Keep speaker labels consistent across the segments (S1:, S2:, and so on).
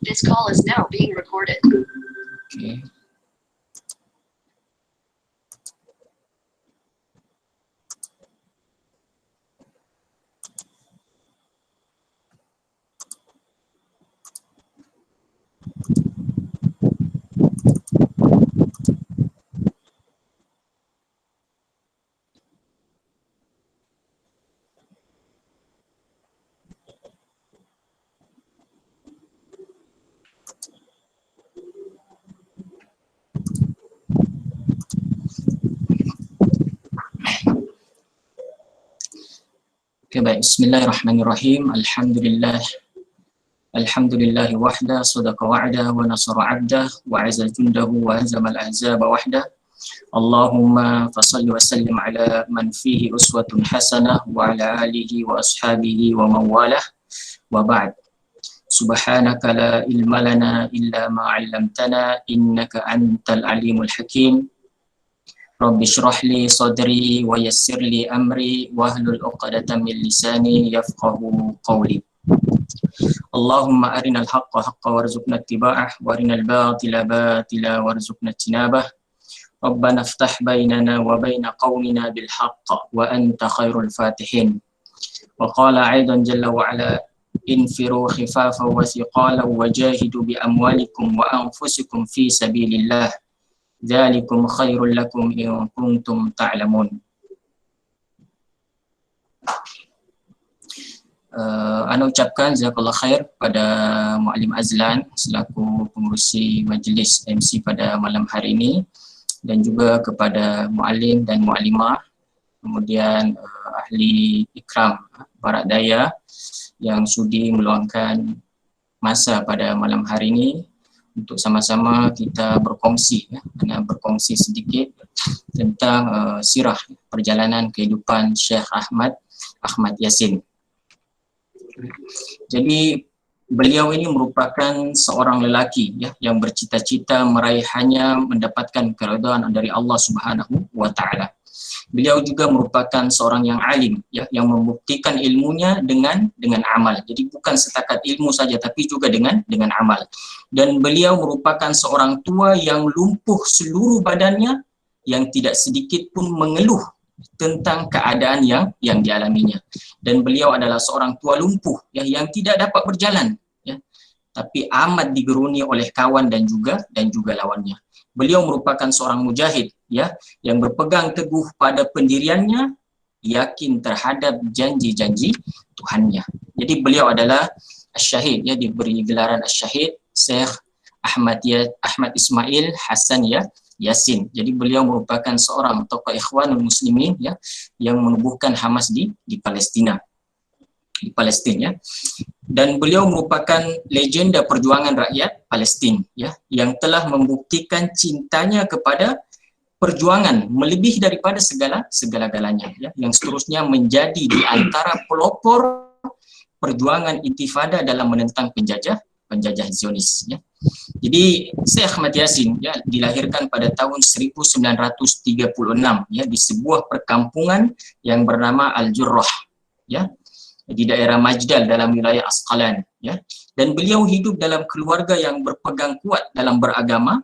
S1: This call is now being recorded.
S2: Okay. Okay, baik. Bismillahirrahmanirrahim. Alhamdulillah wahda, sadaqa wa'da, wa nasara 'abdah, wa 'azza jundahu, wa hazama al-ahzaba wahda. Allahumma fasalli wa sallim ala man fihi uswatun hasanah, wa ala alihi wa ashabihi wa mawalah, wa ba'd. Subhanaka la ilma lana illa ma 'allamtana, innaka antal alimul hakim. Rabbi shrah li sadri wa yassir li amri wahlul 'uqdatam min lisani yafqahu qawli. Allahumma arinal haqqa haqqa warzuqna ittiba'ah wa arinal batila batila warzuqna ijtinabah. Rabbana iftah bainana wa baina qaumina bil haqq wa anta khairul fatihin. Wa qala aidan jalla wa ala infiru khifafan wa thiqalan wa jahidu bi amwalikum wa anfusikum fi sabilillah. Dzalikum khairul lakum in kuntum ta'lamun. Ana ucapkan jazakallah khair pada Muallim Azlan selaku pengurusi majlis MC pada malam hari ini, dan juga kepada muallim dan muallimah, kemudian ahli ikram barat daya yang sudi meluangkan masa pada malam hari ini untuk sama-sama kita berkongsi, berkongsi sedikit tentang sirah perjalanan kehidupan Syekh Ahmad Yassin. Jadi beliau ini merupakan seorang lelaki yang bercita-cita meraih hanya mendapatkan keridhaan dari Allah Subhanahu wa taala. Beliau juga merupakan seorang yang alim yang membuktikan ilmunya dengan amal. Jadi bukan setakat ilmu saja tapi juga dengan amal. Dan beliau merupakan seorang tua yang lumpuh seluruh badannya, yang tidak sedikit pun mengeluh tentang keadaan yang dialaminya. Dan beliau adalah seorang tua lumpuh yang tidak dapat berjalan, tapi amat digeruni oleh kawan dan juga lawannya. Beliau merupakan seorang mujahid yang berpegang teguh pada pendiriannya, yakin terhadap janji-janji Tuhannya. Jadi beliau adalah Asy-Syahid, diberi gelaran Asy-Syahid Syekh Ahmad Ismail Hasan Yassin. Jadi beliau merupakan seorang tokoh Ikhwanul Muslimin yang menubuhkan Hamas di Palestina. Dan beliau merupakan legenda perjuangan rakyat Palestin yang telah membuktikan cintanya kepada perjuangan melebihi daripada segala-galanya, yang seterusnya menjadi di antara pelopor perjuangan intifada dalam menentang penjajah Zionis. Jadi Syekh Ahmad Yassin dilahirkan pada tahun 1936 di sebuah perkampungan yang bernama Al-Jurrah di daerah Majdal dalam wilayah Asqalan, dan beliau hidup dalam keluarga yang berpegang kuat dalam beragama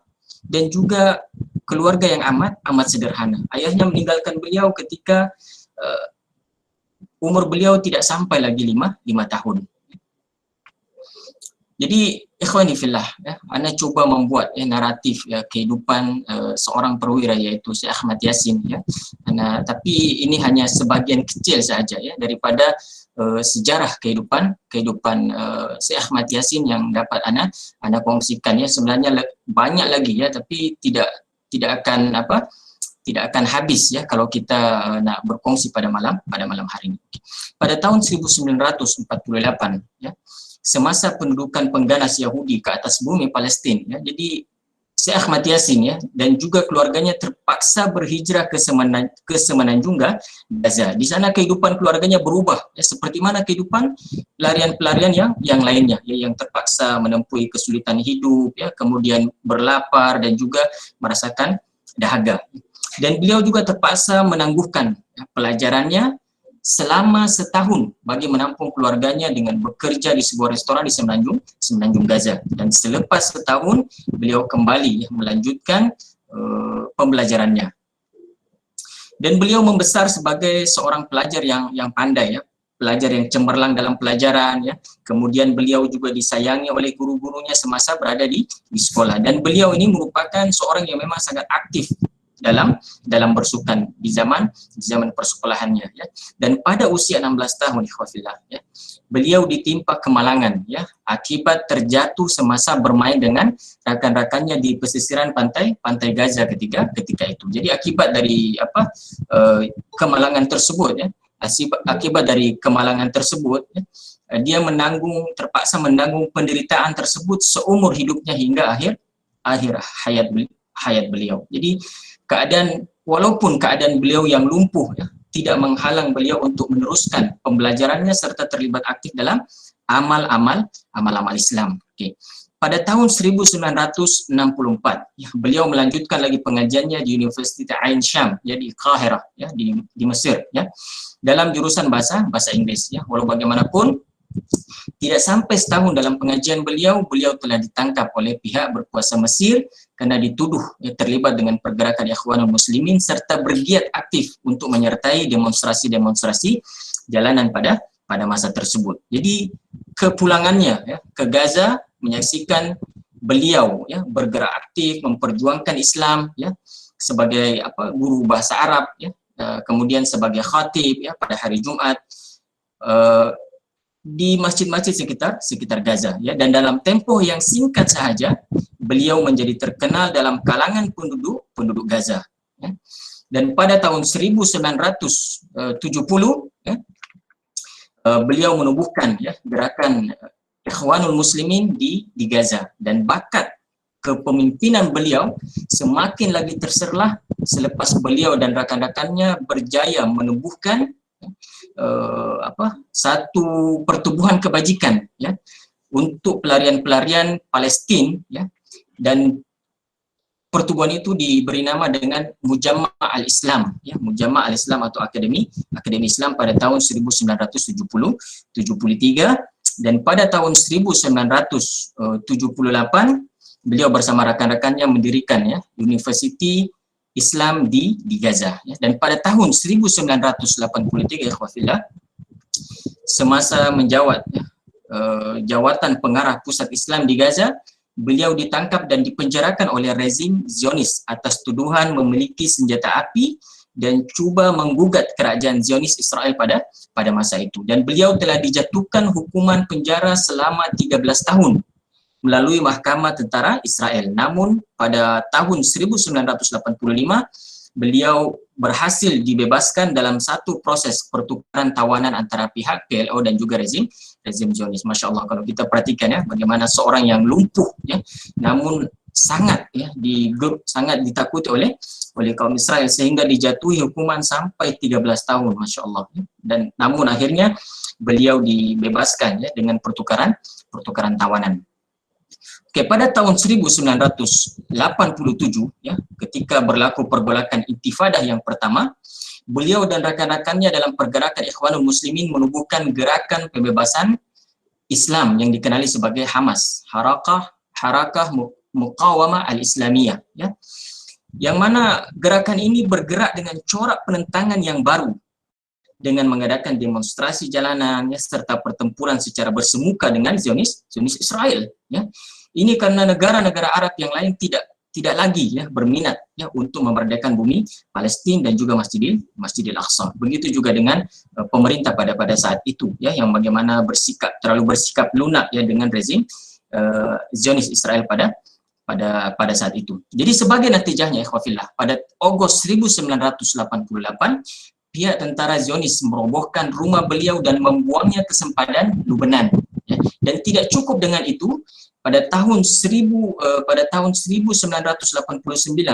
S2: dan juga keluarga yang amat sederhana. Ayahnya meninggalkan beliau ketika umur beliau tidak sampai lagi 5 tahun. Jadi ikhwani fillah, ana cuba membuat naratif kehidupan seorang perwira yaitu Syekh Ahmad Yassin tapi ini hanya sebagian kecil saja daripada sejarah kehidupan Syekh Ahmad Yassin yang dapat ana kongsikan. Sebenarnya banyak lagi tapi tidak akan habis kalau kita nak berkongsi pada malam hari ini. Pada tahun 1948 semasa pendudukan pengganas Yahudi ke atas bumi Palestin, jadi Syekh Ahmad Yassin dan juga keluarganya terpaksa berhijrah ke Semenanjungga, Gaza. Di sana kehidupan keluarganya berubah seperti mana kehidupan pelarian yang lainnya yang terpaksa menempuh kesulitan hidup, kemudian berlapar dan juga merasakan dahaga. Dan beliau juga terpaksa menangguhkan pelajarannya selama setahun bagi menampung keluarganya dengan bekerja di sebuah restoran di Semenanjung Gaza. Dan selepas setahun beliau kembali melanjutkan pembelajarannya. Dan beliau membesar sebagai seorang pelajar yang pandai, ya, pelajar yang cemerlang dalam pelajaran, ya. Kemudian beliau juga disayangi oleh guru-gurunya semasa berada di sekolah. Dan beliau ini merupakan seorang yang memang sangat aktif dalam bersukan di zaman persekolahannya, ya. Dan pada usia 16 tahun, ikhwafillah, ya, beliau ditimpa kemalangan, ya, akibat terjatuh semasa bermain dengan rakan-rakannya di pesisiran pantai Gaza ketika itu. Jadi akibat dari kemalangan tersebut, ya, akibat dari kemalangan tersebut, ya, dia terpaksa menanggung penderitaan tersebut seumur hidupnya hingga akhir hayat beliau. Jadi walaupun keadaan beliau yang lumpuh, ya, tidak menghalang beliau untuk meneruskan pembelajarannya serta terlibat aktif dalam amal-amal Islam. Oke. Pada tahun 1964, ya, beliau melanjutkan lagi pengajiannya di Universitas Ain Syam, ya, di Qahirah, ya, di Mesir, ya, dalam jurusan bahasa Inggris, ya. Walau bagaimanapun, tidak sampai setahun dalam pengajian beliau telah ditangkap oleh pihak berkuasa Mesir karena dituduh, ya, terlibat dengan pergerakan Ikhwanul Muslimin serta bergiat aktif untuk menyertai demonstrasi jalanan pada masa tersebut. Jadi kepulangannya, ya, ke Gaza menyaksikan beliau, ya, bergerak aktif memperjuangkan Islam, ya, sebagai guru bahasa Arab, ya, kemudian sebagai khatib, ya, pada hari Jumat di masjid-masjid sekitar Gaza, ya. Dan dalam tempo yang singkat saja beliau menjadi terkenal dalam kalangan penduduk Gaza, ya. Dan pada tahun 1970, ya, beliau menubuhkan, ya, gerakan Ikhwanul Muslimin di Gaza, dan bakat kepemimpinan beliau semakin lagi terserlah selepas beliau dan rekan-rekannya berjaya menubuhkan satu pertubuhan kebajikan, ya, untuk pelarian Palestina, ya. Dan pertubuhan itu diberi nama dengan Mujamma' al-Islam, ya, Mujamma' al-Islam atau Akademi Islam pada tahun 1973, dan pada tahun 1978 beliau bersama rekan-rekannya mendirikan, ya, University Islam di Gaza, ya. Dan pada tahun 1983, ikhwafillah, semasa menjawat, ya, jawatan pengarah pusat Islam di Gaza, beliau ditangkap dan dipenjarakan oleh rezim Zionis atas tuduhan memiliki senjata api dan cuba menggugat kerajaan Zionis Israel pada masa itu. Dan beliau telah dijatuhkan hukuman penjara selama 13 tahun melalui Mahkamah Tentara Israel. Namun pada tahun 1985 beliau berhasil dibebaskan dalam satu proses pertukaran tawanan antara pihak PLO dan juga rezim Zionis. Masya Allah, kalau kita perhatikan, ya, bagaimana seorang yang lumpuh, ya, namun sangat ditakuti oleh kaum Israel sehingga dijatuhi hukuman sampai 13 tahun, Masya Allah, ya. Dan namun akhirnya beliau dibebaskan, ya, dengan pertukaran tawanan. Oke, pada tahun 1987, ya, ketika berlaku pergolakan Intifadah yang pertama, beliau dan rekan-rekannya dalam pergerakan Ikhwanul Muslimin menubuhkan gerakan pembebasan Islam yang dikenali sebagai Hamas, Harakah Muqawamah Al-Islamiyah, ya. Yang mana gerakan ini bergerak dengan corak penentangan yang baru dengan mengadakan demonstrasi jalanan, ya, serta pertempuran secara bersemuka dengan Zionis Israel, ya. Ini karena negara-negara Arab yang lain tidak lagi, ya, berminat, ya, untuk memerdekakan bumi Palestina dan juga Masjidil Aqsa. Begitu juga dengan pemerintah pada saat itu, ya, yang bagaimana terlalu bersikap lunak, ya, dengan rezim Zionis Israel pada saat itu. Jadi sebagai natijahnya, ikhwafillah, pada Agustus 1988 pihak tentara Zionis merobohkan rumah beliau dan membuangnya ke sempadan Lubnan, ya. Dan tidak cukup dengan itu, pada tahun 1989,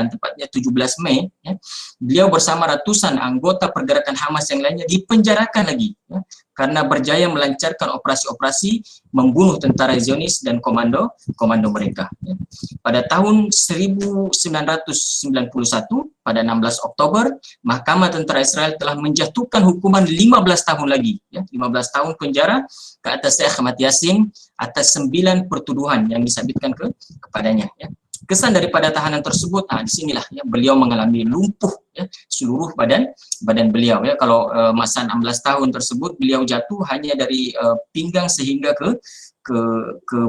S2: tepatnya 17 Mei, ya, beliau bersama ratusan anggota pergerakan Hamas yang lainnya dipenjarakan lagi, ya, karena berjaya melancarkan operasi-operasi membunuh tentara Zionis dan komando mereka. Pada tahun 1991, pada 16 Oktober, Mahkamah Tentara Israel telah menjatuhkan hukuman 15 tahun lagi, 15 tahun penjara ke atas Syekh Ahmad Yasin atas 9 pertuduhan yang disabitkan kepadanya. Kesan daripada tahanan tersebut, disinilah beliau mengalami lumpuh seluruh badan beliau. Kalau masa 16 tahun tersebut beliau jatuh hanya dari pinggang sehingga ke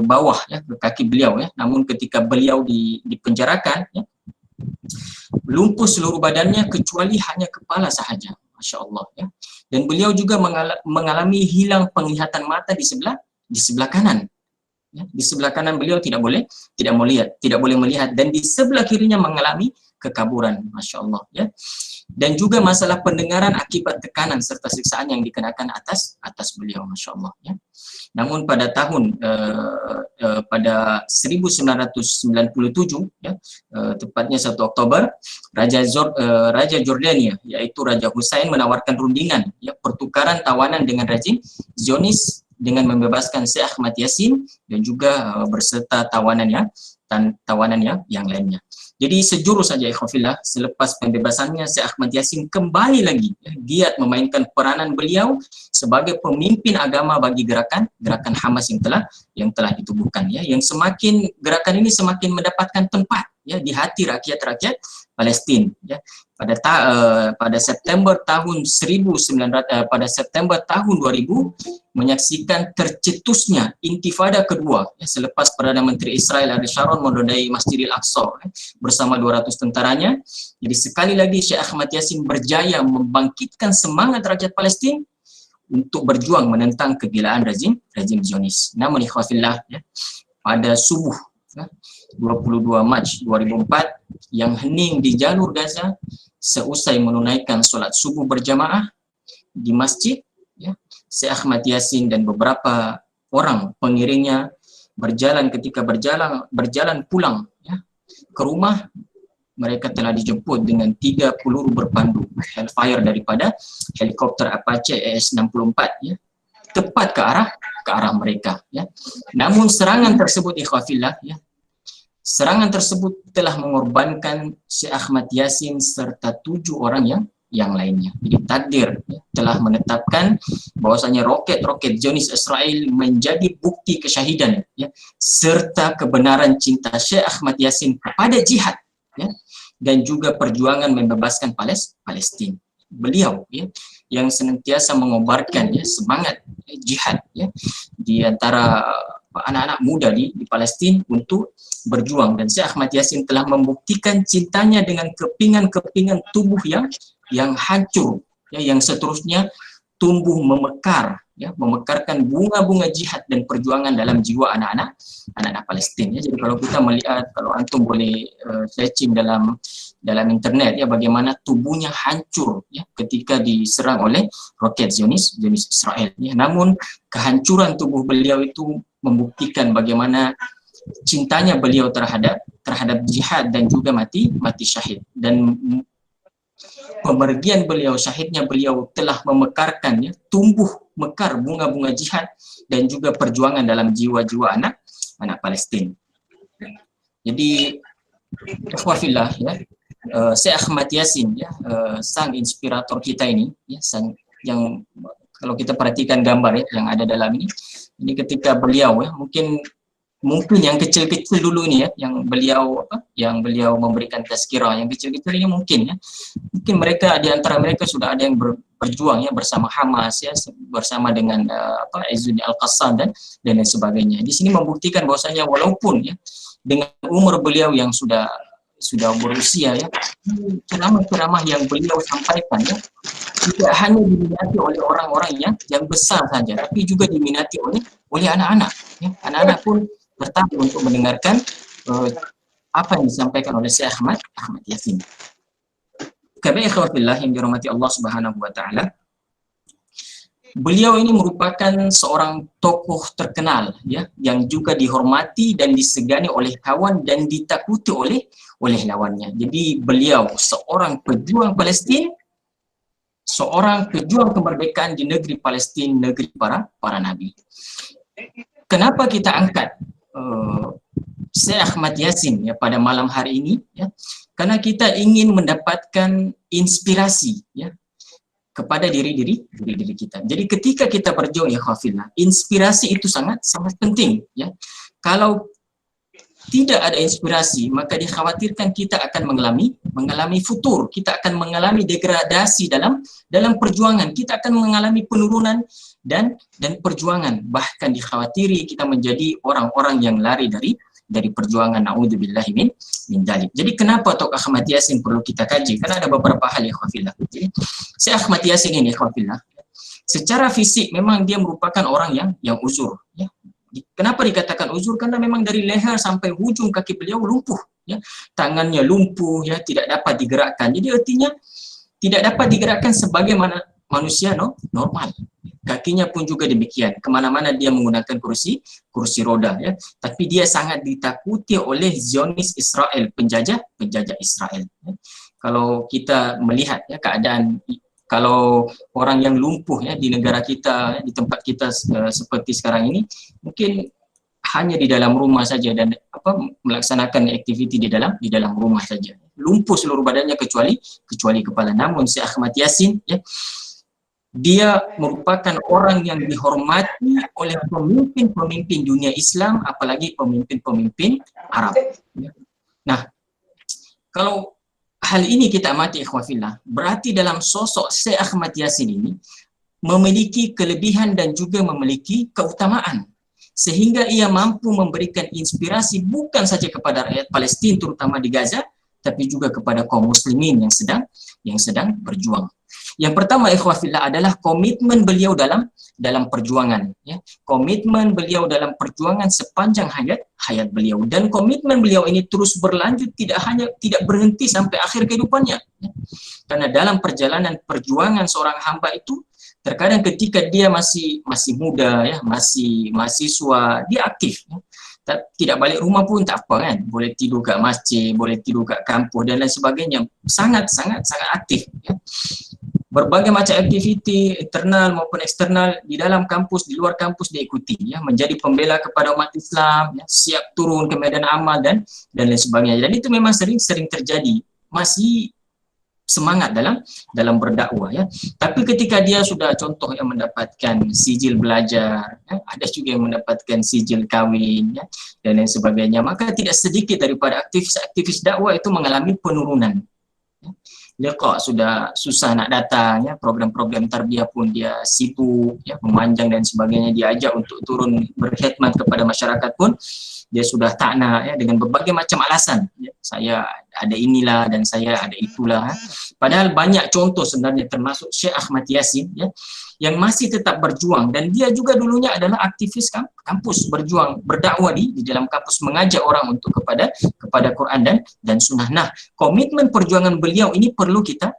S2: bawah, ke kaki beliau. Namun ketika beliau dipenjarakan, lumpuh seluruh badannya kecuali hanya kepala sahaja, Masya Allah. Dan beliau juga mengalami hilang penglihatan mata di sebelah kanan. Di sebelah kanan beliau tidak boleh melihat, dan di sebelah kirinya mengalami kekaburan, Masya Allah. Dan juga masalah pendengaran akibat tekanan serta siksaan yang dikenakan atas beliau, Masya Allah. Namun pada tahun pada 1997, tepatnya 1 Oktober, Raja Jordania, yaitu Raja Hussein, menawarkan rundingan pertukaran tawanan dengan rejim Zionis dengan membebaskan Syekh Ahmad Yasin dan juga berserta tawanan yang lainnya. Jadi sejurus saja ikhwafillah, selepas pembebasannya Syekh Ahmad Yasin kembali lagi giat memainkan peranan beliau sebagai pemimpin agama bagi gerakan Hamas yang telah ditubuhkan, yang gerakan ini semakin mendapatkan tempat di hati rakyat Palestina. Pada September tahun 2000 menyaksikan tercetusnya intifada kedua selepas Perdana Menteri Israel Ariel Sharon menodai Masjidil Aqsa bersama 200 tentaranya. Jadi sekali lagi Syekh Ahmad Yasin berjaya membangkitkan semangat rakyat Palestina untuk berjuang menentang kegilaan rejim Zionis. Namun ikhwafillah, pada subuh 22 Mac 2004 yang hening di jalur Gaza, seusai menunaikan sholat subuh berjamaah di masjid, Syekh Ahmad Yasin dan beberapa orang pengiringnya ketika berjalan pulang ke rumah, mereka telah dijemput dengan 3 peluru berpandu Hellfire daripada helikopter Apache ES-64 tepat ke arah mereka. Namun serangan tersebut ikhwafillah, serangan tersebut telah mengorbankan Syekh Ahmad Yasin serta 7 orang yang lainnya. Jadi takdir telah menetapkan bahwasanya roket-roket Zionis Israel menjadi bukti kesyahidan serta kebenaran cinta Syekh Ahmad Yasin kepada jihad dan juga perjuangan membebaskan Palestina. Beliau yang senantiasa mengobarkan semangat jihad di antara anak-anak muda di Palestina untuk berjuang, dan Syekh Ahmad Yasin telah membuktikan cintanya dengan kepingan-kepingan tubuh yang hancur, yang seterusnya tumbuh memekarkan bunga-bunga jihad dan perjuangan dalam jiwa anak-anak Palestina. Jadi kalau kita melihat, kalau antum boleh searching dalam internet bagaimana tubuhnya hancur ketika diserang oleh roket Zionis Israel. Namun kehancuran tubuh beliau itu membuktikan bagaimana cintanya beliau terhadap jihad dan juga mati syahid. Dan pemergian beliau, syahidnya beliau telah memekarkan tumbuh mekar bunga-bunga jihad dan juga perjuangan dalam jiwa-jiwa anak Palestina. Jadi ikhwafillah, Syekh Ahmad Yasin sang inspirator kita ini, yang kalau kita perhatikan gambar yang ada dalam ini ketika beliau mungkin yang kecil-kecil dulu ini yang beliau memberikan tazkirah, yang kecil-kecil ini mungkin mereka, di antara mereka sudah ada yang berjuang bersama Hamas bersama dengan Izzuddin Al-Qassam dan lain sebagainya. Di sini membuktikan bahwasanya walaupun dengan umur beliau yang sudah berusia ceramah-ceramah yang beliau sampaikan tidak hanya diminati oleh orang-orang yang besar saja, tapi juga diminati oleh anak-anak. Anak-anak pun bertamu untuk mendengarkan apa yang disampaikan oleh Syekh Ahmad Yasin. Karena ikhwafillah yang dirahmati Allah Subhanahu wa taala, beliau ini merupakan seorang tokoh terkenal yang juga dihormati dan disegani oleh kawan dan ditakuti oleh lawannya. Jadi beliau seorang pejuang Palestina seorang pejuang kemerdekaan di negeri Palestina, negeri para nabi. Kenapa kita angkat Syekh Ahmad Yasin ya pada malam hari ini ya? Karena kita ingin mendapatkan inspirasi ya kepada diri kita. Jadi ketika kita berjuang ya khafillah, inspirasi itu sangat penting ya. Kalau tidak ada inspirasi, maka dikhawatirkan kita akan mengalami futur, kita akan mengalami degradasi dalam perjuangan, kita akan mengalami penurunan dan perjuangan. Bahkan dikhawatiri kita menjadi orang-orang yang lari dari perjuangan. Na'udzubillahi min dzalik. Jadi kenapa Tok Ahmad Yasin perlu kita kaji? Karena ada beberapa hal ya khafillah. Jadi si Ahmad Yasin ini khafillah, secara fisik memang dia merupakan orang yang uzur ya. Kenapa dikatakan uzur? Karena memang dari leher sampai ujung kaki beliau lumpuh ya. Tangannya lumpuh ya, tidak dapat digerakkan. Jadi artinya tidak dapat digerakkan sebagaimana manusia normal. Kakinya pun juga demikian. Kemana-mana dia menggunakan kursi roda ya. Tapi dia sangat ditakuti oleh Zionis Israel, penjajah Israel. Ya. Kalau kita melihat ya keadaan, kalau orang yang lumpuh ya di negara kita, di tempat kita seperti sekarang ini, mungkin hanya di dalam rumah saja dan melaksanakan aktiviti di dalam rumah saja. Lumpuh seluruh badannya kecuali kepala. Namun si Ahmad Yasin ya, dia merupakan orang yang dihormati oleh pemimpin-pemimpin dunia Islam, apalagi pemimpin-pemimpin Arab. Nah, kalau hal ini kita amati ikhwafillah, berarti dalam sosok Syekh Ahmad Yasin ini memiliki kelebihan dan juga memiliki keutamaan, sehingga ia mampu memberikan inspirasi bukan saja kepada rakyat Palestina terutama di Gaza, tapi juga kepada kaum muslimin yang sedang berjuang. Yang pertama ikhwafillah adalah komitmen beliau dalam perjuangan ya. Komitmen beliau dalam perjuangan sepanjang hayat beliau, dan komitmen beliau ini terus berlanjut, tidak berhenti sampai akhir kehidupannya ya. Karena dalam perjalanan perjuangan seorang hamba itu terkadang ketika dia masih muda ya, masih mahasiswa, dia aktif ya. Tidak balik rumah pun tak apa kan, boleh tidur kat masjid, boleh tidur kat kampus dan lain sebagainya, sangat aktif ya. Berbagai macam aktiviti internal maupun eksternal di dalam kampus, di luar kampus diikuti ya, menjadi pembela kepada umat Islam ya, siap turun ke medan amal dan lain sebagainya. Dan itu memang sering terjadi, masih semangat dalam berdakwah ya. Tapi ketika dia sudah contoh yang mendapatkan sijil belajar ya, ada juga yang mendapatkan sijil kawin ya, dan lain sebagainya, maka tidak sedikit daripada aktivis dakwah itu mengalami penurunan ya. Liqa sudah susah nak datang ya, program-program tarbiyah pun dia sibuk ya, memanjang dan sebagainya, diajak untuk turun berkhidmat kepada masyarakat pun dia sudah tak nak ya, dengan berbagai macam alasan ya. Saya ada inilah dan saya ada itulah. Padahal banyak contoh sebenarnya, termasuk Syekh Ahmad Yasin ya, yang masih tetap berjuang, dan dia juga dulunya adalah aktivis kampus, berjuang berdakwah di dalam kampus, mengajak orang untuk kepada Quran dan Sunnah. Nah, komitmen perjuangan beliau ini perlu kita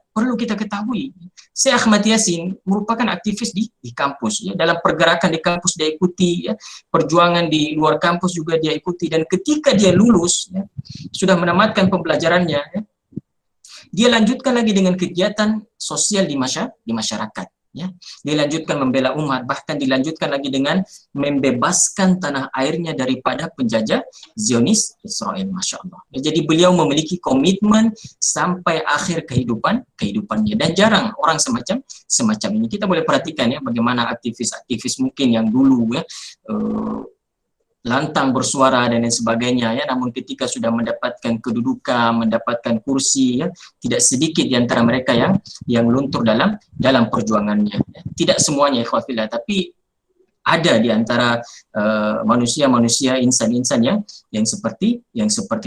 S2: ketahui. Syekh Ahmad Yasin merupakan aktivis di kampus ya, dalam pergerakan di kampus dia ikuti ya, perjuangan di luar kampus juga dia ikuti, dan ketika dia lulus ya, sudah menamatkan pembelajarannya ya, dia lanjutkan lagi dengan kegiatan sosial di masyarakat ya. Dia lanjutkan membela umat, bahkan dilanjutkan lagi dengan membebaskan tanah airnya daripada penjajah Zionis Israel, Masya Allah ya. Jadi beliau memiliki komitmen sampai akhir kehidupannya, dan jarang orang semacam ini. Kita boleh perhatikan ya, bagaimana aktivis mungkin yang dulu ya lantang bersuara dan lain sebagainya ya, namun ketika sudah mendapatkan kedudukan, mendapatkan kursi ya, tidak sedikit di antara mereka yang luntur dalam perjuangannya. Tidak semuanya ikhwafillah, tapi ada di antara manusia-manusia, insan-insan yang seperti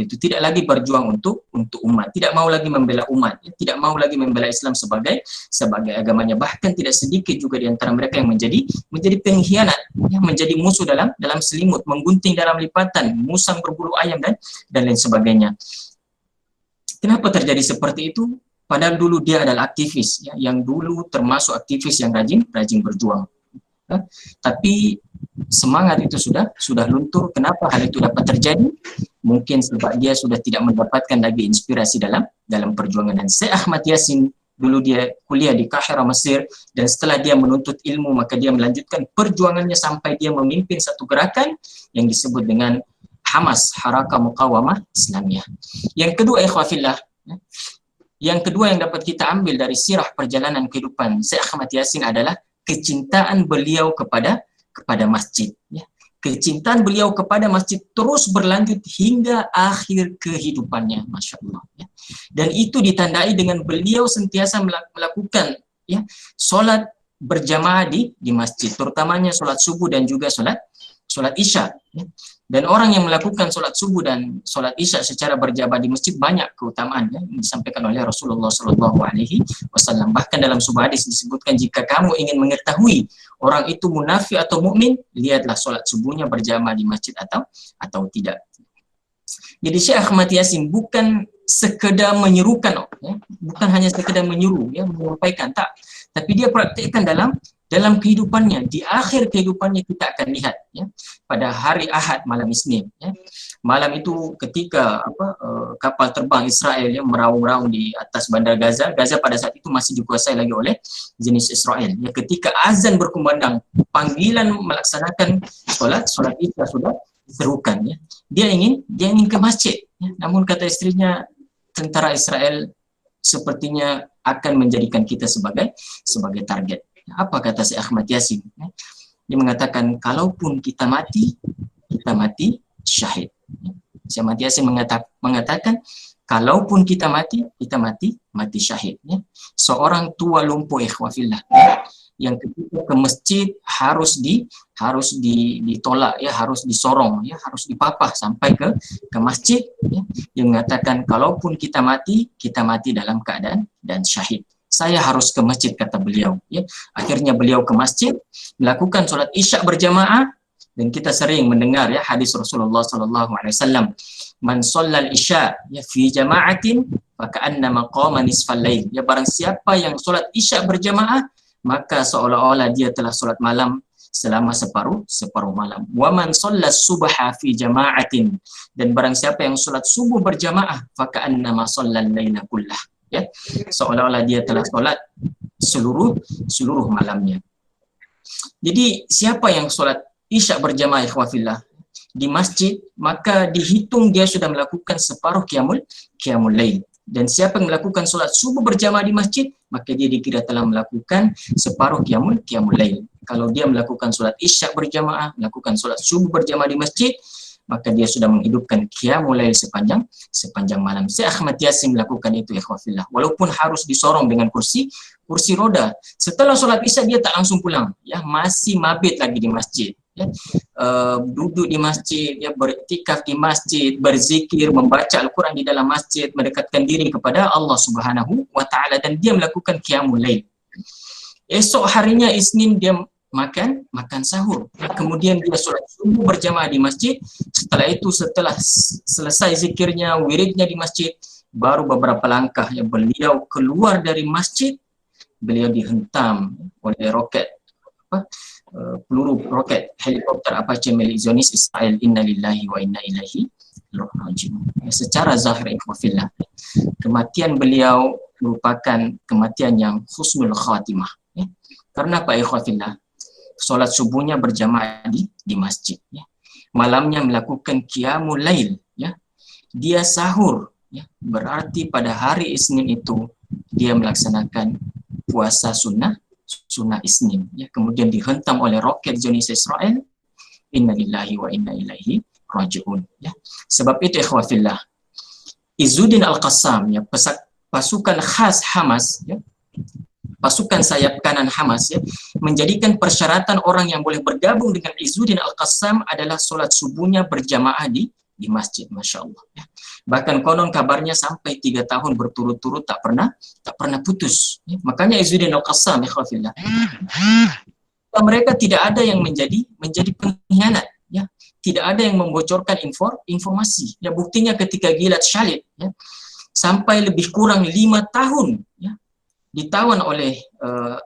S2: itu, tidak lagi berjuang untuk umat, tidak mau lagi membela umat, tidak mau lagi membela Islam sebagai agamanya. Bahkan tidak sedikit juga di antara mereka yang menjadi pengkhianat, menjadi musuh dalam selimut, menggunting dalam lipatan, musang berbulu ayam dan lain sebagainya. Kenapa terjadi seperti itu? Padahal dulu dia adalah aktivis ya, yang dulu termasuk aktivis yang rajin berjuang. Tapi semangat itu sudah luntur. Kenapa hal itu dapat terjadi? Mungkin sebab dia sudah tidak mendapatkan lagi inspirasi dalam perjuangan. Dan Syekh Ahmad Yasin Dulu dia kuliah di Kahira, Mesir, dan setelah dia menuntut ilmu maka dia melanjutkan perjuangannya sampai dia memimpin satu gerakan yang disebut dengan Hamas, Harakah Muqawamah Islamiyah. Yang kedua, ikhwafillah, yang kedua yang dapat kita ambil dari sirah perjalanan kehidupan Syekh Ahmad Yasin adalah kecintaan beliau kepada masjid. Kecintaan beliau kepada masjid terus berlanjut hingga akhir kehidupannya, Masya Allah. Dan itu ditandai dengan beliau sentiasa melakukan solat berjamaah di masjid, terutamanya solat subuh dan juga solat isya. Dan orang yang melakukan solat subuh dan solat isya secara berjamaah di masjid banyak keutamaan yang disampaikan oleh Rasulullah SAW. Bahkan dalam sebuah hadis disebutkan, jika kamu ingin mengetahui orang itu munafik atau mukmin, lihatlah solat subuhnya berjamaah di masjid atau tidak. Jadi Syekh Ahmad Yasin bukan sekedar menyerukan, bukan hanya sekedar menyuruh, menyampaikan, tak, tapi dia praktikkan dalam kehidupannya. Di akhir kehidupannya kita akan lihat, pada hari Ahad malam Isnin, malam itu ketika kapal terbang Israel meraung-raung di atas bandar Gaza pada saat itu masih dikuasai lagi oleh jenis Israel. Ketika azan berkumandang, panggilan melaksanakan solat isya sudah diserukan. Dia ingin ke masjid, namun kata istrinya, tentara Israel sepertinya akan menjadikan kita sebagai target. Apa kata Syekh Ahmad Yasin? Dia mengatakan, kalaupun kita mati syahid. Syekh Ahmad Yasin mengatakan, kalaupun kita mati syahid. Seorang tua lumpuh, ikhwafillah, yang ketika ke masjid harus ditolak, harus disorong, harus dipapah sampai ke masjid. Dia mengatakan, kalaupun kita mati dalam keadaan dan syahid. Saya harus ke masjid, kata beliau. Akhirnya beliau ke masjid, melakukan sholat isya berjamaah, dan kita sering mendengar hadis Rasulullah SAW. Man shallal isya fi jama'atin faka'annama qama nisfal lail. Barang siapa yang sholat isya berjamaah, maka seolah-olah dia telah sholat malam selama separuh malam. Wa man shalla subha fi jama'atin, dan barang siapa yang sholat subuh berjamaah, faka'annama shallal laila kullah. Seolah-olah dia telah sholat seluruh malamnya. Jadi siapa yang sholat isya berjamaah, ikhwafillah, di masjid, maka dihitung dia sudah melakukan separuh qiyamul lail. Dan siapa yang melakukan sholat subuh berjamaah di masjid, maka dia dikira telah melakukan separuh qiyamul lail. Kalau dia melakukan sholat isya berjamaah, melakukan sholat subuh berjamaah di masjid, maka dia sudah menghidupkan qiyamul lail sepanjang malam. Syekh Ahmad Yasin melakukan itu, ikhwafillah, walaupun harus disorong dengan kursi roda. Setelah sholat isya dia tak langsung pulang, masih mabit lagi di masjid, duduk di masjid, beriktikaf di masjid, berzikir, membaca Al-Quran di dalam masjid, mendekatkan diri kepada Allah Subhanahu wa Ta'ala, dan dia melakukan qiyamul lail. Esok harinya Isnin dia makan sahur, kemudian dia sholat subuh berjamaah di masjid. Setelah itu, setelah selesai zikirnya, wiridnya di masjid, baru beberapa langkah beliau keluar dari masjid, beliau dihentam oleh peluru roket helikopter Apache milik Zionis Israel. Innalillahi wa inna ilaihi raji'un. Secara zahir, ikhwafillah, kematian beliau merupakan kematian yang husnul khatimah. Karena apa, ikhwafillah? Sholat subuhnya berjamaah di masjid, malamnya melakukan qiyamul lail, dia sahur, berarti pada hari Isnin itu dia melaksanakan puasa sunnah Isnin, kemudian dihentam oleh roket Zionis Israel. Innalillahi wa inna ilaihi raji'un. Sebab itu, ikhwafillah, Izzuddin Al-Qassam, pasukan khas Hamas, pasukan sayap kanan Hamas, menjadikan persyaratan orang yang boleh bergabung dengan Izzuddin Al-Qassam adalah sholat subuhnya berjamaah di masjid, Masya Allah. Bahkan konon kabarnya sampai 3 tahun berturut-turut tak pernah putus. Makanya Izzuddin Al-Qassam, ikhwafillah, mereka tidak ada yang menjadi pengkhianat, tidak ada yang membocorkan informasi. Buktinya ketika Gilad Shalit, sampai lebih kurang 5 tahun, ditawan oleh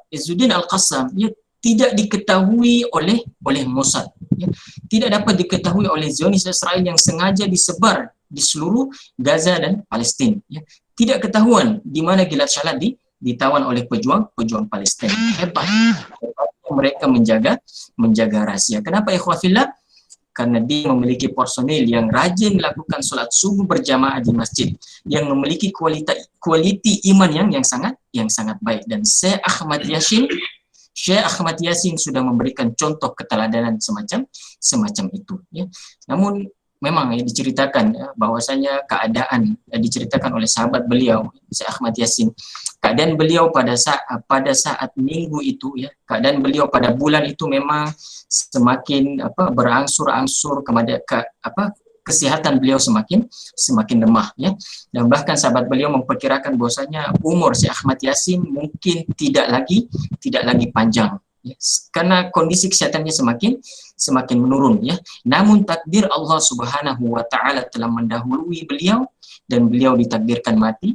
S2: Izzuddin Al-Qassam, tidak diketahui oleh Mossad, tidak dapat diketahui oleh Zionis Israel yang sengaja disebar di seluruh Gaza dan Palestina. Tidak ketahuan di mana Gilad Shalit ditawan oleh pejuang Palestin. Hebat mereka menjaga rahasia. Kenapa ikhwafillah? Karena dia memiliki personil yang rajin melakukan solat subuh berjamaah di masjid, yang memiliki kualiti iman yang sangat baik. Dan Syekh Ahmad Yasin sudah memberikan contoh keteladanan semacam itu. Ya. Namun memang diceritakan bahwasanya keadaan diceritakan oleh sahabat beliau Syekh Ahmad Yasin, keadaan beliau pada saat minggu itu, ya, keadaan beliau pada bulan itu memang semakin berangsur-angsur kepada kesehatan beliau semakin lemah, ya. Dan bahkan sahabat beliau memperkirakan bahwasanya umur Syekh Ahmad Yasin mungkin tidak lagi panjang, ya, karena kondisi kesehatannya semakin menurun, ya. Namun takdir Allah Subhanahu wa taala telah mendahului beliau dan beliau ditakdirkan mati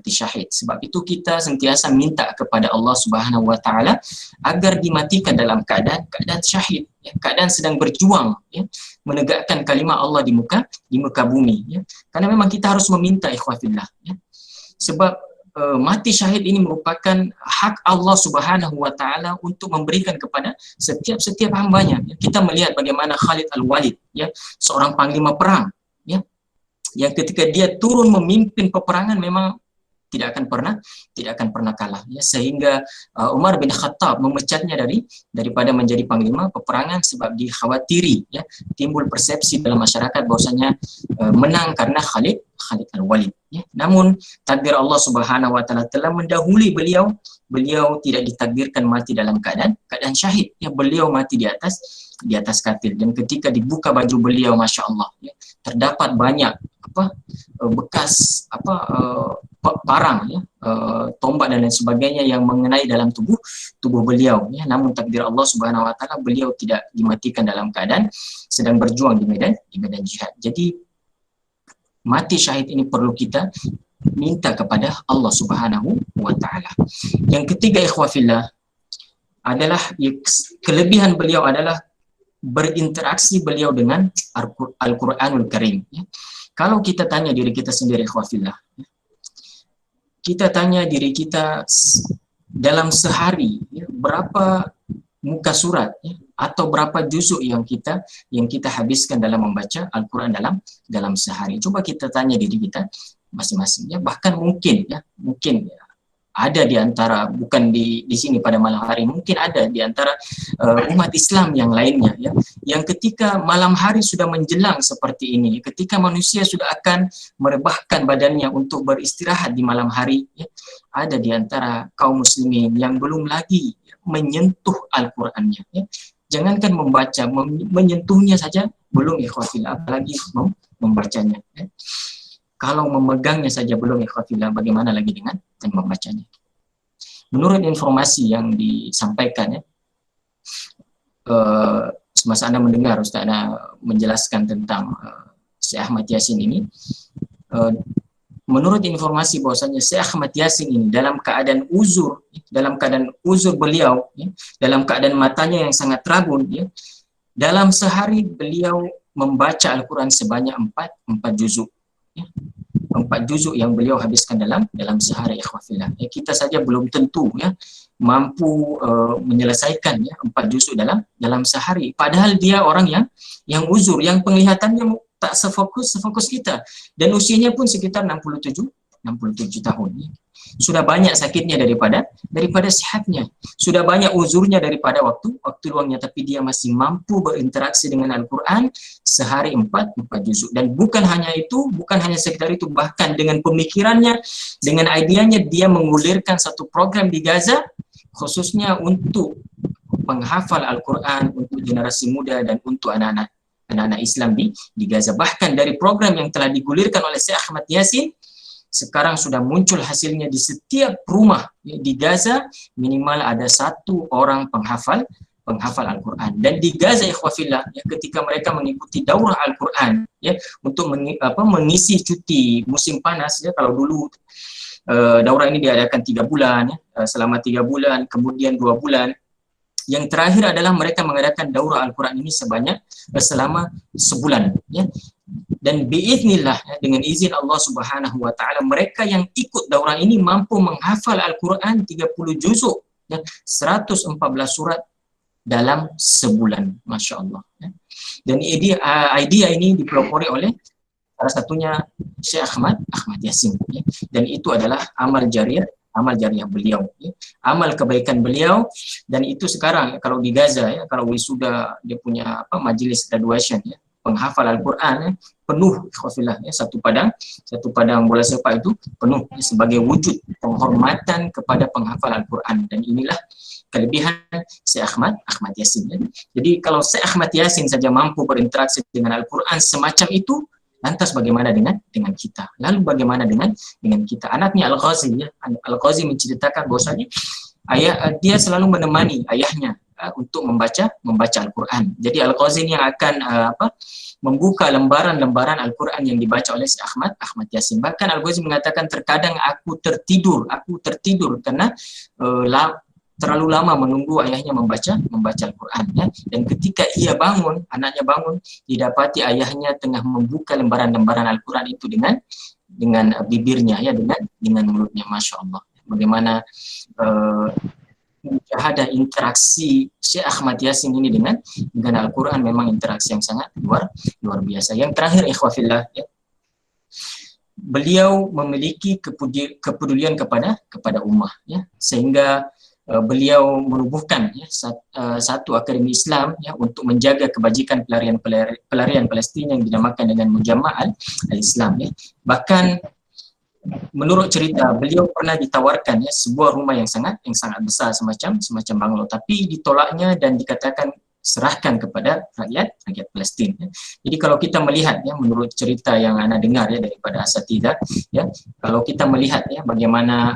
S2: syahid. Sebab itu kita sentiasa minta kepada Allah Subhanahu wa taala agar dimatikan dalam keadaan syahid, ya, keadaan sedang berjuang, ya, menegakkan kalimat Allah di muka bumi, ya. Karena memang kita harus meminta ikhwafillah, ya. Sebab mati syahid ini merupakan hak Allah Subhanahu wa taala untuk memberikan kepada setiap hambanya. Ya. Kita melihat bagaimana Khalid Al-Walid, ya, seorang panglima perang, ya, yang ketika dia turun memimpin peperangan memang tidak akan pernah kalah, ya, sehingga Umar bin Khattab memecatnya daripada menjadi panglima peperangan sebab dikhawatiri, ya, timbul persepsi dalam masyarakat bahwasanya menang karena Khalid Al-Walid, ya. Namun takdir Allah Subhanahu wa taala telah mendahului beliau tidak ditakdirkan mati dalam keadaan syahid, ya, beliau mati di atas katil. Dan ketika dibuka baju beliau, masya Allah, ya, terdapat banyak bekas parang, ya, tombak dan lain sebagainya yang mengenai dalam tubuh beliau, ya. Namun takdir Allah Subhanahu wa taala beliau tidak dimatikan dalam keadaan sedang berjuang di medan jihad. Jadi mati syahid ini perlu kita minta kepada Allah Subhanahu wa taala. Yang ketiga ikhwafillah adalah kelebihan beliau adalah berinteraksi beliau dengan Al-Qur'anul Karim, ya. Kalau kita tanya diri kita sendiri ikhwafillah, kita tanya diri kita dalam sehari, ya, berapa muka surat, ya, atau berapa juzuk yang kita habiskan dalam membaca Al-Qur'an dalam sehari. Coba kita tanya diri kita masing-masing, ya. Bahkan mungkin ada di antara, bukan di sini pada malam hari, mungkin ada di antara umat Islam yang lainnya, ya, yang ketika malam hari sudah menjelang seperti ini, ketika manusia sudah akan merebahkan badannya untuk beristirahat di malam hari, ya, ada di antara kaum muslimin yang belum lagi menyentuh Al-Qur'annya, ya. Jangankan membaca, menyentuhnya saja belum, ikhwafillah, apalagi membacanya, ya. Kalau memegangnya saja belum, ikhwafillah, bagaimana lagi dengan membacanya. Menurut informasi yang disampaikan, ya, semasa Anda mendengar Ustaz menjelaskan tentang Syekh Ahmad Yasin ini, menurut informasi bahwasanya Syekh Ahmad Yasin ini dalam keadaan uzur beliau, ya, dalam keadaan matanya yang sangat rabun, ya, dalam sehari beliau membaca Al-Quran sebanyak 4 juzuk, ya. 4 juzuk yang beliau habiskan dalam sehari, ikhwafillah. Ya, kita saja belum tentu, ya, mampu menyelesaikan, ya, 4 juzuk dalam sehari. Padahal dia orang yang uzur, yang penglihatannya tak sefokus kita, dan usianya pun sekitar 67 tahun. Ya. Sudah banyak sakitnya daripada sehatnya, sudah banyak uzurnya daripada waktu luangnya, tapi dia masih mampu berinteraksi dengan Al-Quran sehari 4 juzuk. Dan bukan hanya sekedar itu, bahkan dengan pemikirannya, dengan idenya, dia mengulirkan satu program di Gaza khususnya untuk penghafal Al-Quran, untuk generasi muda dan untuk anak-anak Islam di Gaza. Bahkan dari program yang telah digulirkan oleh Syekh Ahmad Yasin, sekarang sudah muncul hasilnya di setiap rumah, ya, di Gaza minimal ada 1 orang penghafal Al-Quran. Dan di Gaza, ikhwafillah, ya, ketika mereka mengikuti daurah Al-Quran, ya, untuk mengisi cuti musim panas, ya, kalau dulu daurah ini diadakan 3 bulan, ya, selama 3 bulan, kemudian 2 bulan. Yang terakhir adalah mereka mengadakan daurah Al-Quran ini selama sebulan, ya. dan biiznillah, dengan izin Allah Subhanahu wa taala, mereka yang ikut daurah ini mampu menghafal Al-Qur'an 30 juzuk ya, 114 surat dalam sebulan, Masya Allah ya. Dan idea ini dipelopori oleh salah satunya Syekh Ahmad Yasin ya. Dan itu adalah amal jariah beliau ya. Amal kebaikan beliau, dan itu sekarang kalau di Gaza ya, kalau wisuda dia punya majelis graduation ya, penghafal Al-Qur'an ya, penuh ikhwafillah ya, satu padang bola sepak itu penuh ya, sebagai wujud penghormatan kepada penghafal Al-Qur'an. Dan inilah kelebihan Syekh Ahmad Yasin ya. Jadi kalau Syekh Ahmad Yasin saja mampu berinteraksi dengan Al-Qur'an semacam itu, lantas bagaimana dengan kita? Lalu bagaimana dengan kita? Anaknya Al-Ghazi ya, Al-Ghazi menceritakan bahwasanya dia selalu menemani ayahnya untuk membaca Al-Qur'an. Jadi Al-Ghazi ini yang akan membuka lembaran-lembaran Al-Qur'an yang dibaca oleh si Ahmad Yasin. Bahkan Al-Ghazi mengatakan terkadang aku tertidur karena terlalu lama menunggu ayahnya membaca Al-Qur'an ya. Dan ketika anaknya bangun, didapati ayahnya tengah membuka lembaran-lembaran Al-Qur'an itu dengan bibirnya ya, dengan mulutnya. Masya Allah, bagaimana ada interaksi Syekh Ahmad Yasin ini dengan Al-Qur'an, memang interaksi yang sangat luar biasa. Yang terakhir ikhwafillah ya, beliau memiliki kepedulian kepada ummah ya, sehingga beliau menubuhkan ya, satu akademi Islam ya, untuk menjaga kebajikan pelarian Palestina yang dinamakan dengan Mujamma' al-Islam ya. Bahkan menurut cerita, beliau pernah ditawarkan ya sebuah rumah yang sangat besar, semacam banglo, tapi ditolaknya dan dikatakan serahkan kepada rakyat Palestina. Jadi kalau kita melihat ya, menurut cerita yang Anda dengar ya daripada asatidzah ya, kalau kita melihat ya bagaimana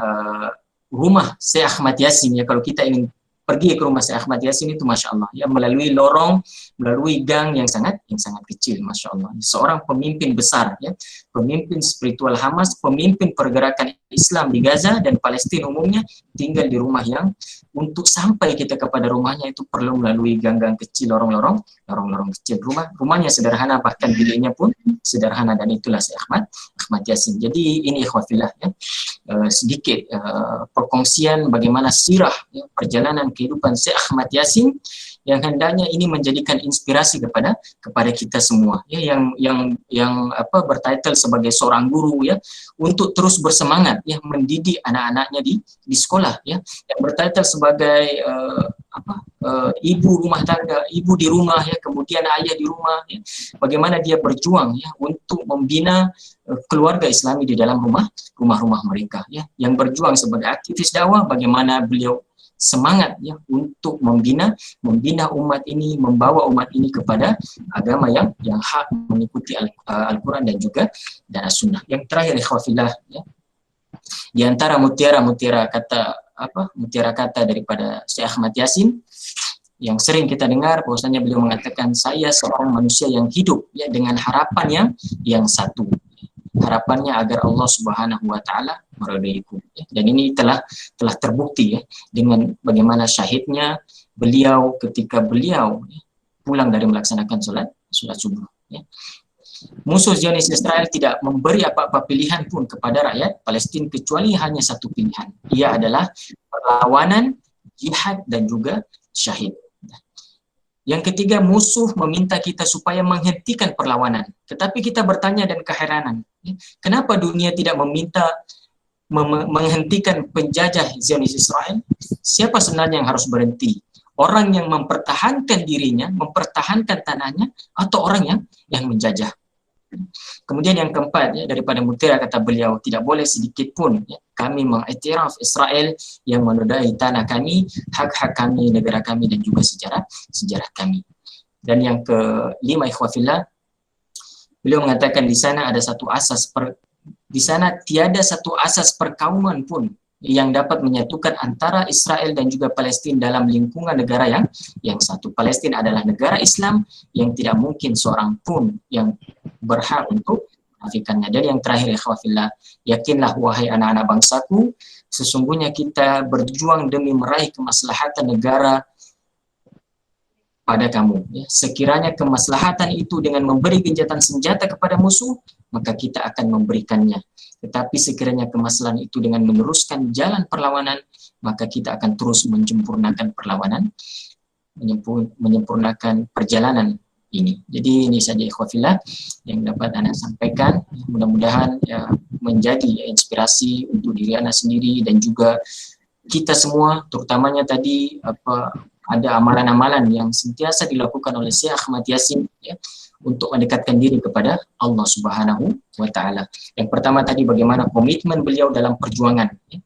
S2: rumah Syekh Ahmad Yasin ya, kalau kita ingin pergi ke rumah Syekh Ahmad Yasin itu Masya Allah ya, melalui lorong, melalui gang yang sangat kecil, Masya Allah. Seorang pemimpin besar ya, pemimpin spiritual Hamas, pemimpin pergerakan Islam di Gaza dan Palestina umumnya, tinggal di rumah yang untuk sampai kita kepada rumahnya itu perlu melalui gang-gang kecil, lorong-lorong kecil. Rumahnya sederhana, bahkan biliknya pun sederhana, dan itulah Syekh Ahmad Yasin. Jadi ini ikhwafillah ya, sedikit perkongsian bagaimana sirah ya, perjalanan kehidupan Syekh Ahmad Yasin, yang hendaknya ini menjadikan inspirasi kepada kita semua ya, yang bertitle sebagai seorang guru ya, untuk terus bersemangat ya mendidik anak-anaknya di sekolah ya, yang bertitle sebagai ibu rumah tangga, ibu di rumah ya, kemudian ayah di rumah ya, bagaimana dia berjuang ya untuk membina keluarga Islami di dalam rumah-rumah mereka ya, yang berjuang sebagai aktivis dakwah, bagaimana beliau semangat ya untuk membina umat ini, membawa umat ini kepada agama yang hak, mengikuti Al-Qur'an dan juga As-Sunnah. Yang terakhir ikhwafillah ya, di antara mutiara kata daripada Syekh Ahmad Yasin yang sering kita dengar, bahwasanya beliau mengatakan, saya seorang manusia yang hidup ya dengan harapan yang satu. Harapannya agar Allah Subhanahu wa taala meridaiku. Dan ini telah terbukti ya, dengan bagaimana syahidnya beliau ketika beliau pulang dari melaksanakan sholat subuh ya. Musuh Zionis Israel tidak memberi apa-apa pilihan pun kepada rakyat Palestina kecuali hanya satu pilihan. Ia adalah perlawanan, jihad, dan juga syahid. Yang ketiga, musuh meminta kita supaya menghentikan perlawanan. Tetapi kita bertanya dan keheranan, kenapa dunia tidak meminta menghentikan penjajah Zionis Israel? Siapa sebenarnya yang harus berhenti? Orang yang mempertahankan dirinya, mempertahankan tanahnya, atau orang yang menjajah? Kemudian yang keempat ya, daripada mutiara kata beliau, tidak boleh sedikit pun ya, kami mengiktiraf Israel yang menodai tanah kami, hak-hak kami, negara kami, dan juga sejarah kami. Dan yang kelima ikhwafillah, beliau mengatakan di sana ada satu asas di sana tiada satu asas perkauman pun yang dapat menyatukan antara Israel dan juga Palestina dalam lingkungan negara yang satu. Palestina adalah negara Islam yang tidak mungkin seorang pun yang berhak untuk menafikannya. Dan yang terakhir ikhwafillah, yakinlah wahai anak-anak bangsaku, sesungguhnya kita berjuang demi meraih kemaslahatan negara pada kamu. Ya. Sekiranya kemaslahatan itu dengan memberi gencatan senjata kepada musuh, maka kita akan memberikannya. Tetapi sekiranya kemaslahatan itu dengan meneruskan jalan perlawanan, maka kita akan terus menyempurnakan perlawanan, menyempurnakan perjalanan ini. Jadi ini saja ikhwafillah yang dapat Ana sampaikan. Mudah-mudahan ya, menjadi inspirasi untuk diri Ana sendiri dan juga kita semua, terutamanya tadi ada amalan-amalan yang sentiasa dilakukan oleh Syekh Ahmad Yasin ya, untuk mendekatkan diri kepada Allah Subhanahu wa taala. Yang pertama tadi bagaimana komitmen beliau dalam perjuangan. Ya.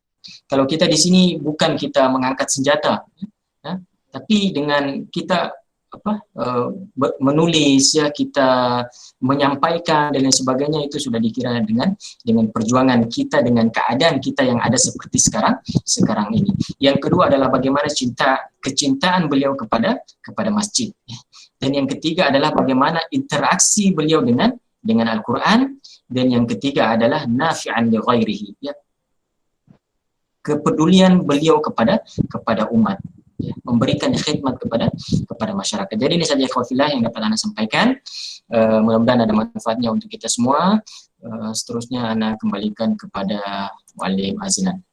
S2: Kalau kita di sini bukan kita mengangkat senjata, ya, tapi dengan kita menulis ya, kita menyampaikan dan lain sebagainya, itu sudah dikira dengan perjuangan kita, dengan keadaan kita yang ada seperti sekarang ini. Yang kedua adalah bagaimana kecintaan beliau kepada masjid. Dan yang ketiga adalah bagaimana interaksi beliau dengan Al-Qur'an, dan yang ketiga adalah nafi'an li ghairihi, ya. Kepedulian beliau kepada umat. Ya, memberikan khidmat kepada masyarakat. Jadi ini saja ikhwafillah yang dapat Ana sampaikan. Mudah-mudahan ada manfaatnya untuk kita semua. Seterusnya Ana kembalikan kepada Muallim Azlan.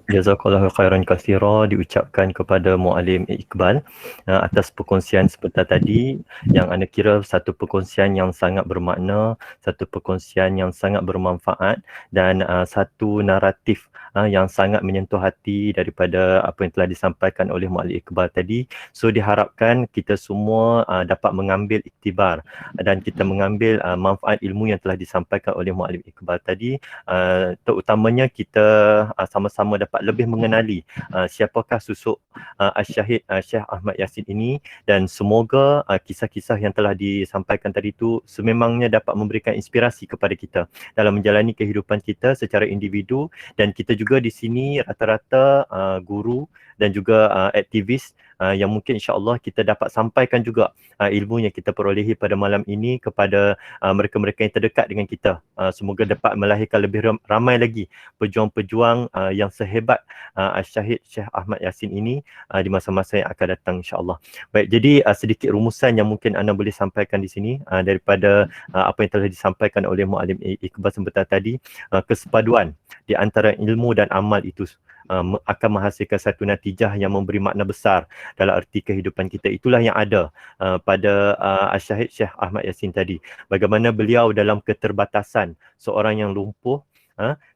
S3: Jazakallahu khairan katsira diucapkan kepada Muallim Iqbal atas perkongsian sebentar tadi, yang Ana kira satu perkongsian yang sangat bermakna, satu perkongsian yang sangat bermanfaat, dan satu naratif yang sangat menyentuh hati daripada apa yang telah disampaikan oleh Muallim Iqbal tadi. So diharapkan kita semua dapat mengambil iktibar dan kita mengambil manfaat ilmu yang telah disampaikan oleh Muallim Iqbal tadi, terutamanya kita sama-sama dapat lebih mengenali siapakah susuk Syahid Syekh Ahmad Yasin ini, dan semoga kisah-kisah yang telah disampaikan tadi itu sememangnya dapat memberikan inspirasi kepada kita dalam menjalani kehidupan kita secara individu. Dan kita juga di sini rata-rata guru dan juga aktivis yang mungkin insya-Allah kita dapat sampaikan juga ilmu yang kita perolehi pada malam ini kepada mereka-mereka yang terdekat dengan kita. Semoga dapat melahirkan lebih ramai lagi pejuang-pejuang yang sehebat Syahid Syekh Ahmad Yasin ini di masa-masa yang akan datang insya-Allah. Baik, jadi sedikit rumusan yang mungkin Ana boleh sampaikan di sini daripada apa yang telah disampaikan oleh Muallim Iqbal sebentar tadi. Kesepaduan di antara ilmu dan amal itu akan menghasilkan satu natijah yang memberi makna besar dalam erti kehidupan kita. Itulah yang ada pada Syahid Syekh Ahmad Yasin tadi. Bagaimana beliau dalam keterbatasan seorang yang lumpuh,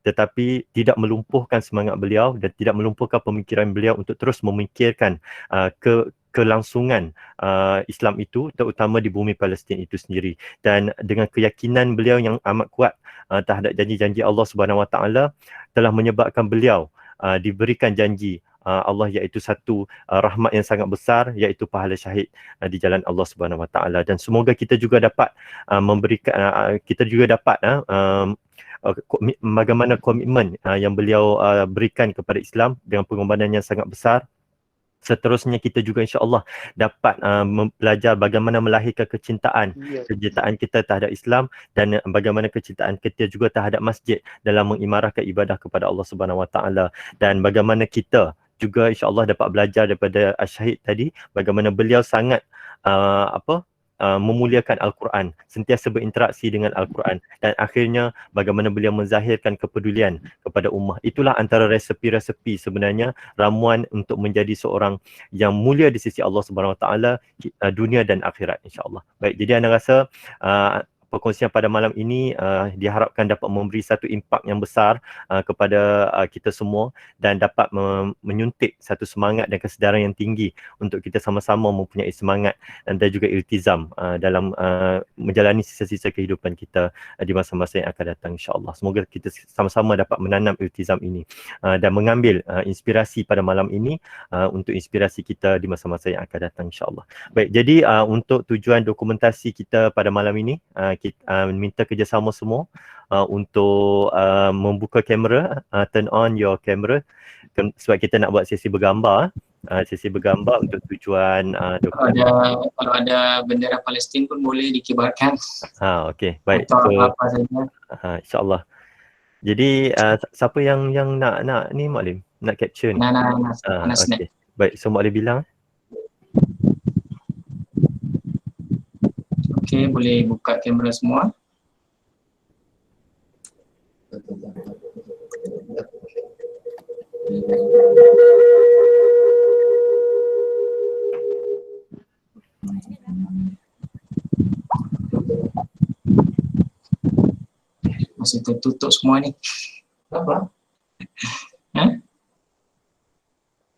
S3: tetapi tidak melumpuhkan semangat beliau dan tidak melumpuhkan pemikiran beliau untuk terus memikirkan kelangsungan Islam itu, terutama di bumi Palestin itu sendiri. Dan dengan keyakinan beliau yang amat kuat terhadap janji-janji Allah Subhanahu Wa Taala, telah menyebabkan beliau diberikan janji Allah, iaitu satu rahmat yang sangat besar, iaitu pahala syahid di jalan Allah Subhanahu Wa Taala. Dan semoga kita juga dapat memberikan bagaimana komitmen yang beliau berikan kepada Islam dengan pengorbanan yang sangat besar. Seterusnya kita juga insya-Allah dapat belajar bagaimana melahirkan kecintaan kita terhadap Islam, dan bagaimana kecintaan kita juga terhadap masjid dalam mengimarahkan ibadah kepada Allah Subhanahu Wa Taala, dan bagaimana kita juga insya-Allah dapat belajar daripada Syahid tadi bagaimana beliau sangat memuliakan Al-Quran, sentiasa berinteraksi dengan Al-Quran, dan akhirnya bagaimana beliau menzahirkan kepedulian kepada ummah. Itulah antara resepi-resepi sebenarnya ramuan untuk menjadi seorang yang mulia di sisi Allah Subhanahu Wa Taala dunia dan akhirat insya-Allah. Baik, jadi anda rasa perkongsian pada malam ini diharapkan dapat memberi satu impak yang besar kepada kita semua, dan dapat menyuntik satu semangat dan kesedaran yang tinggi untuk kita sama-sama mempunyai semangat dan juga iltizam dalam menjalani sisa-sisa kehidupan kita di masa-masa yang akan datang insya-Allah. Semoga kita sama-sama dapat menanam iltizam ini dan mengambil inspirasi pada malam ini untuk inspirasi kita di masa-masa yang akan datang insya-Allah. Baik, jadi untuk tujuan dokumentasi kita pada malam ini, kita minta kerjasama semua untuk membuka kamera, turn on your camera, sebab kita nak buat sesi bergambar untuk tujuan
S2: kalau ada bendera Palestin pun boleh dikibarkan.
S3: Okey, baik.
S2: Atau apa saja.
S3: Insya-Allah. Jadi siapa yang nak ni Muallim? Nak capture ni?
S2: Nah,
S3: Okey. Baik, so Muallim bilang.
S2: Okey, boleh buka kamera semua. Masih tertutup semua ni. Apa?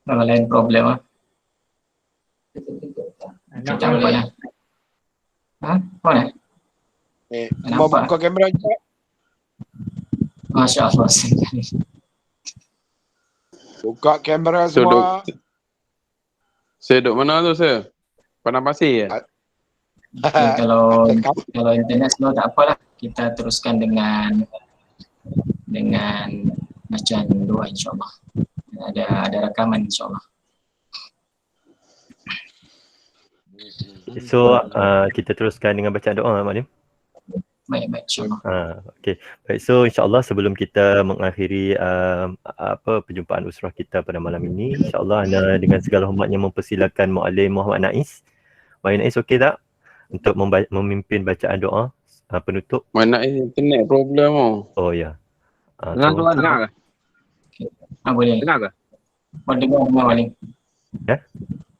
S2: Kalau lain problem ah. Kita nampak dah. Mana?
S4: Mau
S2: Nampak?
S4: buka kamera je.
S2: Masya Allah.
S4: Buka kamera
S5: So,
S4: semua.
S5: Saya duduk mana tu saya? Padang Pasir ya?
S2: Okay, kalau internet slow tak apalah. Kita teruskan dengan bacaan doa insyaAllah. Ada rakaman insyaAllah.
S3: So kita teruskan dengan bacaan doa, Malim.
S2: Baik insyaAllah.
S3: Okey. Baik, so insyaAllah sebelum kita mengakhiri perjumpaan usrah kita pada malam ini, insyaAllah anda dengan segala hormatnya mempersilakan Muallim Muhammad Nais. Muallim Nais okey tak untuk memimpin bacaan doa penutup?
S5: Mana internet problem
S3: Oh ya.
S6: Dengar tuan, dengar ke?
S2: Boleh.
S6: Dengar ke?
S2: Dengar Malim.
S3: Ya.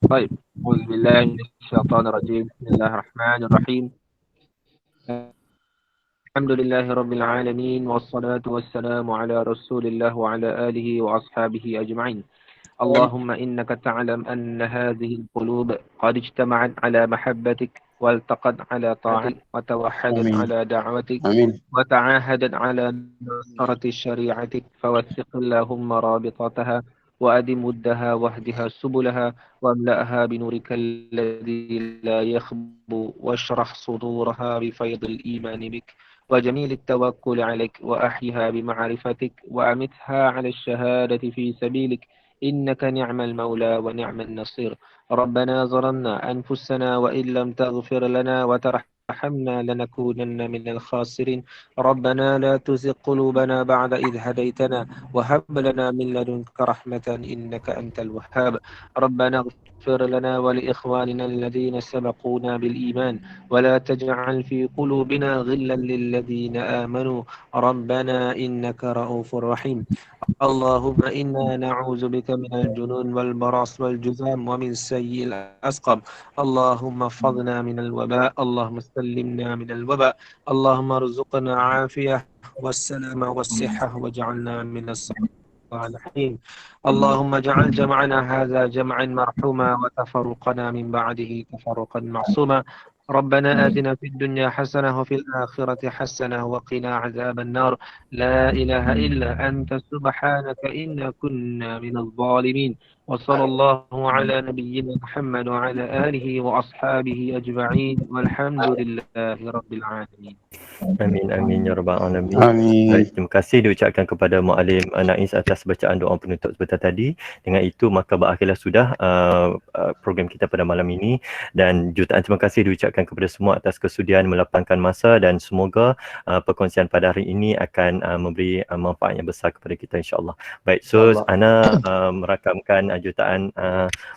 S6: Baik. Auzubillahi minasyaitonirrajim. Bismillahirrahmanirrahim. Alhamdulillahi rabbil alamin wassalatu wassalamu ala Rasulillah wa ala alihi wa ashabihi ajma'in. اللهم إنك تعلم أن هذه القلوب قد اجتمعت على محبتك والتقت على طاعتك وتوحدت على دعوتك وتعاهدت على نصرة شريعتك فوثق اللهم رابطتها وأدم ودها واهدها سبلها واملأها بنورك الذي لا يخبو واشرح صدورها بفيض الإيمان بك وجميل التوكل عليك وأحيها بمعرفتك وأمتها على الشهادة في سبيلك إنك نعم المولى ونعم النصير. ربنا ظلمنا أنفسنا وإن لم تغفر لنا وترحمنا لنكونن من الخاسرين. ربنا لا تزغ قلوبنا بعد إذ هديتنا وهب لنا من لدنك رحمة إنك أنت الوهاب. ربنا اغفر لنا ولإخواننا الذين سبقونا بالإيمان ولا تجعل في قلوبنا غلا للذين آمنوا ربنا إنك رؤوف رحيم. اللهم إنا نعوذ بك من الجنون والبراص والجذام ومن سيء الأسقم. اللهم احفظنا من الوباء. اللهم سلمنا من الوباء. اللهم ارزقنا عافية والسلامة والصحة واجعلنا من الصالحين. اللهم اجعل جمعنا هذا جمعا مرحوما وتفرقنا من بعده تفرقا معصوما. ربنا آتنا في الدنيا حسنة وفي الآخرة حسنة وقنا عذاب النار. لا إله إلا أنت سبحانك إنا كنا من الظالمين. وصلى الله على نبينا محمد وعلى آله وأصحابه أجمعين والحمد لله رب العالمين.
S3: Amin ya rabbal alamin. Baik, terima kasih diucapkan kepada Muallim Nais atas bacaan doa penutup sebentar tadi. Dengan itu maka berakhirlah sudah program kita pada malam ini, dan jutaan terima kasih diucapkan kepada semua atas kesudian melapangkan masa, dan semoga perkongsian pada hari ini akan memberi manfaat yang besar kepada kita insya-Allah. Baik, so ana merakamkan jutaan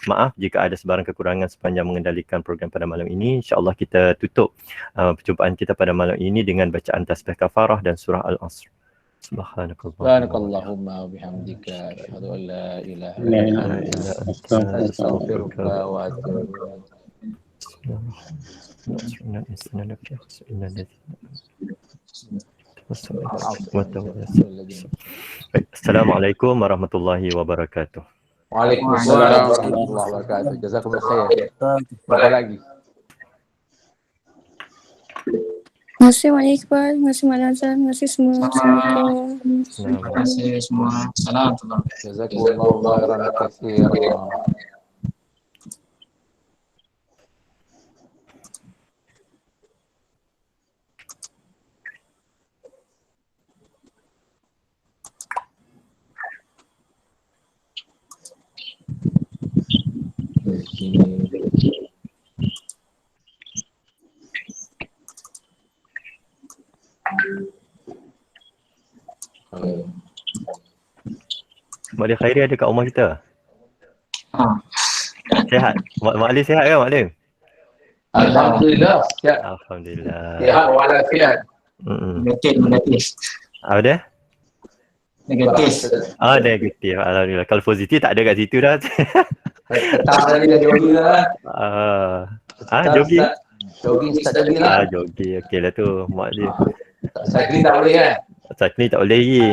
S3: maaf jika ada sebarang kekurangan sepanjang mengendalikan program pada malam ini. Insya-Allah kita tutup perjumpaan kita pada malam ini dengan bacaan tasbih kafarah dan surah Al-Asr.
S7: Subhanakallahumma wa bihamdika asyhadu an la ilaha illa anta astaghfiruka wa atubu
S3: ilaik. Assalamualaikum warahmatullahi wabarakatuh.
S7: Waalaikumsalam warahmatullahi wabarakatuh. Jazakumullah khair. Berapa lagi?
S8: Terima kasih Wali Iqbal, terima kasih Mak Nazar, terima kasih semua. Assalamualaikum.
S2: Terima kasih semua. Salam.
S7: Jazakumullah khairan katsiran.
S3: Mak Dia Khairi ada kat rumah kita? Sihat. Mak Ali sihat kan Mak Lim?
S7: Alhamdulillah. Sihat.
S3: Alhamdulillah.
S7: Sihat walafiat.
S2: Negatif.
S3: Apa dia?
S2: Negatif.
S3: Negatif. Alhamdulillah. Kalau positif tak ada kat situ dah.
S7: Petang tadi dah jogging lah.
S3: Jogging.
S7: Jogging start jogging lah.
S3: Jogging. Okey lah tu Mak Lim.
S7: Cycling tak boleh kan?
S3: Cycling tak boleh lagi.